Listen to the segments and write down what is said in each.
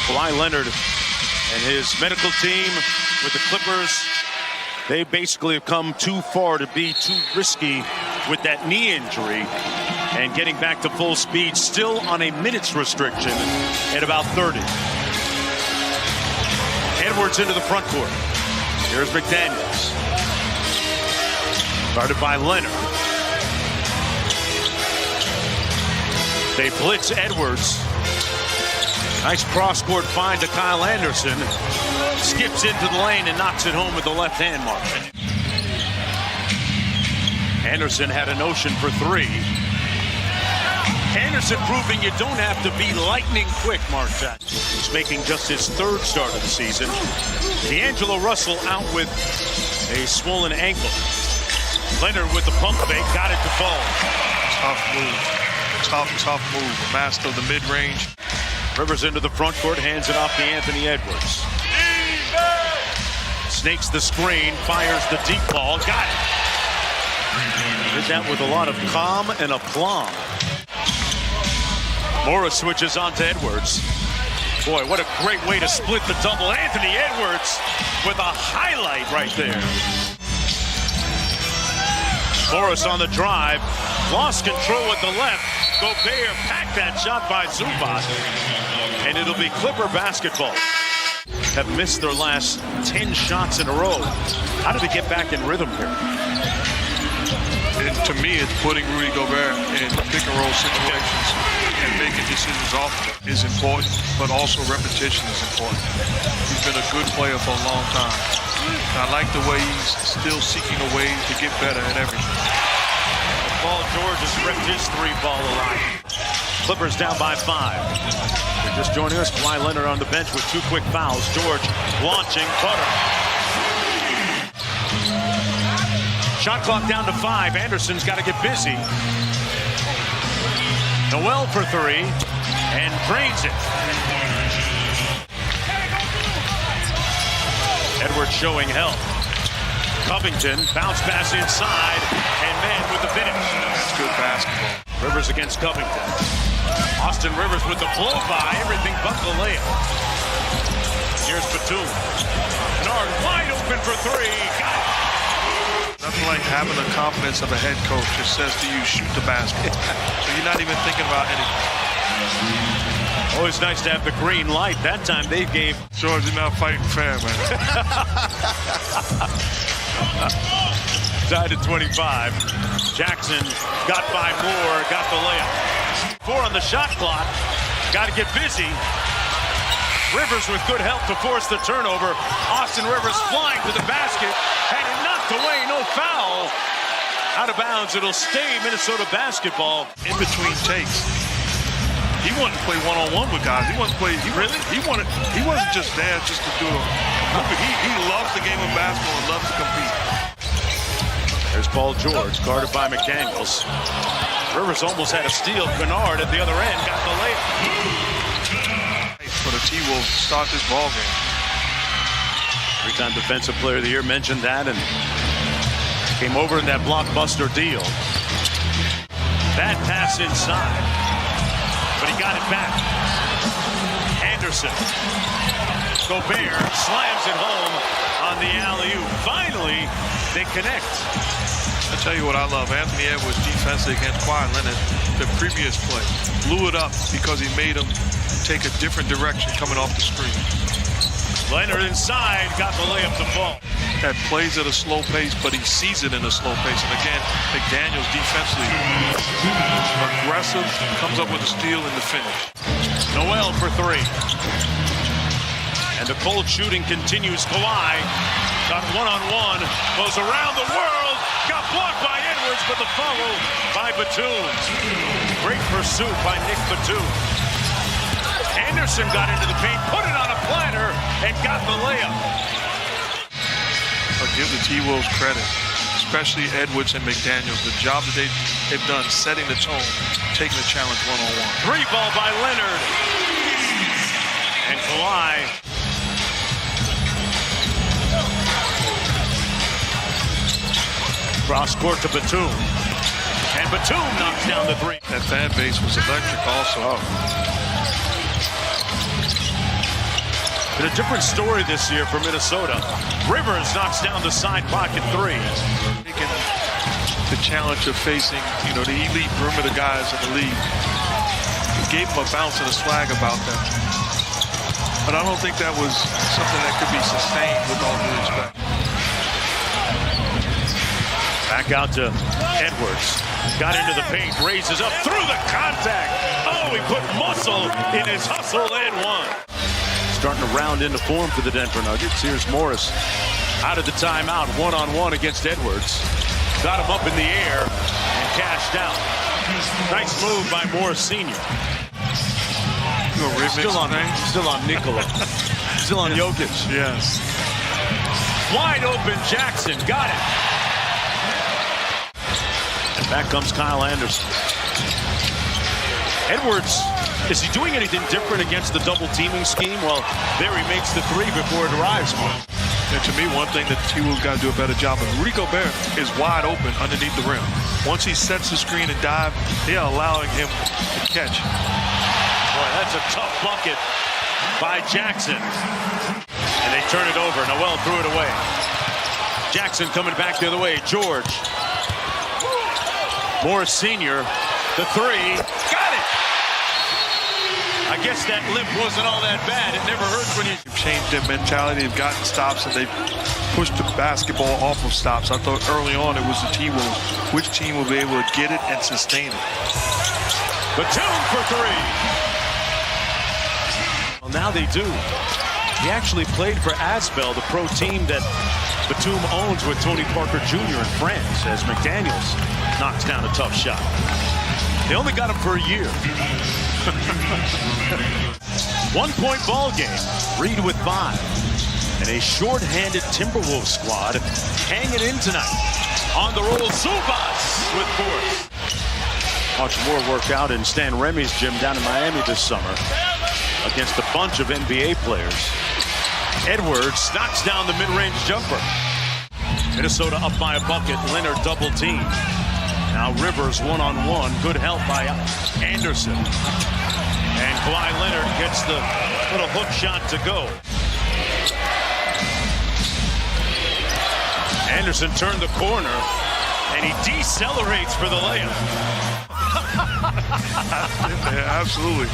Kawhi Leonard and his medical team with the Clippers, they basically have come too far to be too risky with that knee injury and getting back to full speed, still on a minutes restriction at about 30. Edwards into the front court. Here's McDaniels. Guarded by Leonard. They blitz Edwards. Nice cross-court find to Kyle Anderson. Skips into the lane and knocks it home with the left-hand mark. Anderson had a notion for three. Anderson proving you don't have to be lightning quick, Mark Jackson. He's making just his third start of the season. D'Angelo Russell out with a swollen ankle. Leonard with the pump fake, got it to fall. Tough move. Tough move. Master of the mid-range. Rivers into the front court, hands it off to Anthony Edwards. Snakes the screen, fires the deep ball, got it. Did that with a lot of calm and aplomb. Morris switches on to Edwards. Boy, what a great way to split the double. Anthony Edwards with a highlight right there. Morris on the drive, lost control with the left. Gobert packed that shot by Zubac, and it'll be Clipper basketball. Have missed their last 10 shots in a row. How did they get back in rhythm here? To me, it's putting Rudy Gobert in pick-and-roll situations and making decisions often is important, but also repetition is important. He's been a good player for a long time. I like the way he's still seeking a way to get better at everything. Paul George has ripped his three-ball alive. Clippers down by 5. They're just joining us. Kawhi Leonard on the bench with 2 quick fouls. George launching, Cutter. Shot clock down to 5. Anderson's got to get busy. Noel for 3 and drains it. Edwards showing help. Covington, bounce pass inside, and man with the finish. That's good basketball. Rivers against Covington. Austin Rivers with the blow-by, everything but the layup. Here's Batum. Nard wide open for 3. Got it. Nothing like having the confidence of a head coach that says to you, shoot the basket. So you're not even thinking about anything. Always nice to have the green light. That time they gave. George, you're not fighting fair, man. Tied at 25. Jackson got 5 more, got the layup. 4 on the shot clock. Got to get busy. Rivers with good help to force the turnover. Austin Rivers flying to the basket. And it knocked away, no foul. Out of bounds, it'll stay Minnesota basketball. In between takes. He wanted to play one-on-one with guys. He wasn't play. He wasn't just there just to do a movie. He loves the game of basketball and loves to compete. There's Paul George, guarded by McDaniels. Rivers almost had a steal. Kennard at the other end got the layup. For the T-Wolves to start this ball game. 3-time Defensive Player of the Year, mentioned that, and came over in that blockbuster deal. Bad pass inside, but he got it back. Anderson. Gobert slams it home on the alley-oop. Finally, they connect. I tell you what I love. Anthony Edwards' defense against Kawhi Leonard, the previous play, blew it up because he made him take a different direction coming off the screen. Leonard inside, got the layup to fall. That plays at a slow pace, but he sees it in a slow pace. And again, McDaniels defensively aggressive, comes up with a steal in the finish. Noel for 3. And the cold shooting continues. Kawhi got one-on-one, goes around the world, got blocked by Edwards, but the follow by Batum. Great pursuit by Nick Batum. Anderson got into the paint, put it on a platter, and got the layup. I'll give the T-Wolves credit, especially Edwards and McDaniels. The job that they've done setting the tone, taking the challenge one-on-one. 3-ball by Leonard. And Kawhi. Cross court to Batum. And Batum knocks down the 3. That fan base was electric also. But a different story this year for Minnesota. Rivers knocks down the side pocket three. Taking the challenge of facing, the elite perimeter guys in the league. It gave him a bounce and a swag about them. But I don't think that was something that could be sustained with all due respect. Back out to Edwards. Got into the paint, raises up through the contact. Oh, he put muscle in his hustle and one. Starting to round into form for the Denver Nuggets. Here's Morris out of the timeout, one-on-one against Edwards. Got him up in the air and cashed out. Nice move by Morris Sr. Still on Nikola. Still on Jokic. Yes. Wide open Jackson. Got it. And back comes Kyle Anderson. Edwards, is he doing anything different against the double teaming scheme? Well, there he makes the three before it arrives. And to me, one thing that T-Wolves got to do a better job of, Rudy Gobert is wide open underneath the rim. Once he sets the screen and dive, they are allowing him to catch. Boy, that's a tough bucket by Jackson. And they turn it over. Noel threw it away. Jackson coming back the other way. George. Morris Sr., the three. Got it! I guess that lip wasn't all that bad. It never hurts when you changed their mentality. They've gotten stops and they've pushed the basketball off of stops. I thought early on it was the T-Wolves. Which team will be able to get it and sustain it? Batum for three. Well, now they do. He actually played for Asbel, the pro team that Batum owns with Tony Parker Jr. in France, as McDaniels knocks down a tough shot. They only got him for a year. 1-point ball game. Reed with 5. And a short-handed Timberwolves squad hanging in tonight. On the roll, Zubas with 4. Watch Moore work out in Stan Remy's gym down in Miami this summer against a bunch of NBA players. Edwards knocks down the mid-range jumper. Minnesota up by a bucket. Leonard double team. Now Rivers one-on-one. Good help by Anderson. And Kawhi Leonard gets the little hook shot to go. Anderson turned the corner, and he decelerates for the layup. Yeah, absolutely.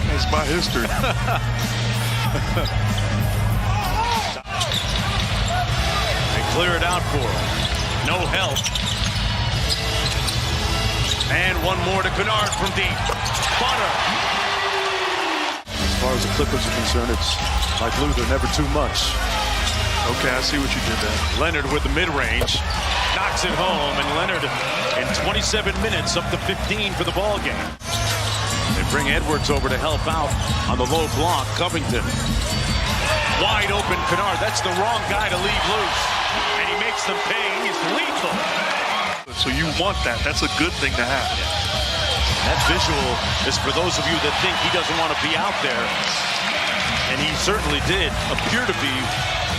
That's my history. They clear it out for him. No help. And one more to Kennard from deep. Butter. As far as the Clippers are concerned, it's like Luther, never too much. Okay, I see what you did there. Leonard with the mid-range. Knocks it home, and Leonard in 27 minutes up to 15 for the ball game. They bring Edwards over to help out on the low block. Covington. Wide open Kennard. That's the wrong guy to leave loose. And he makes them pay. He's lethal. So you want that. That's a good thing to have. That visual is for those of you that think he doesn't want to be out there. And he certainly did appear to be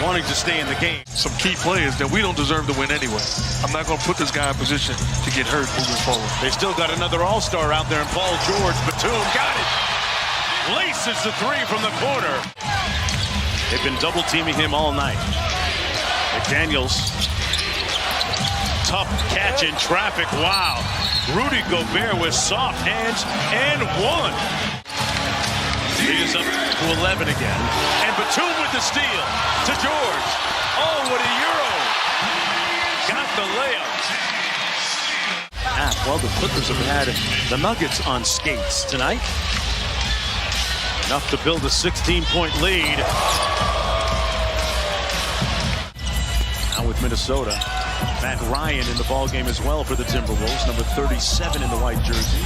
wanting to stay in the game. Some key players that we don't deserve to win anyway. I'm not going to put this guy in position to get hurt moving forward. They still got another all-star out there in Paul George. Batum got it. Laces the three from the corner. They've been double teaming him all night. McDaniels. Tough catch in traffic. Wow. Rudy Gobert with soft hands and one. He is up to 11 again. And Batum with the steal to George. Oh, what a Euro. Got the layup. Well, the Clippers have had the Nuggets on skates tonight. Enough to build a 16-point lead. Now with Minnesota. Matt Ryan in the ballgame as well for the Timberwolves, number 37 in the white jersey.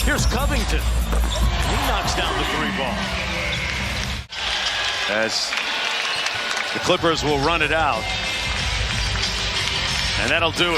Here's Covington. He knocks down the three ball. As the Clippers will run it out. And that'll do it.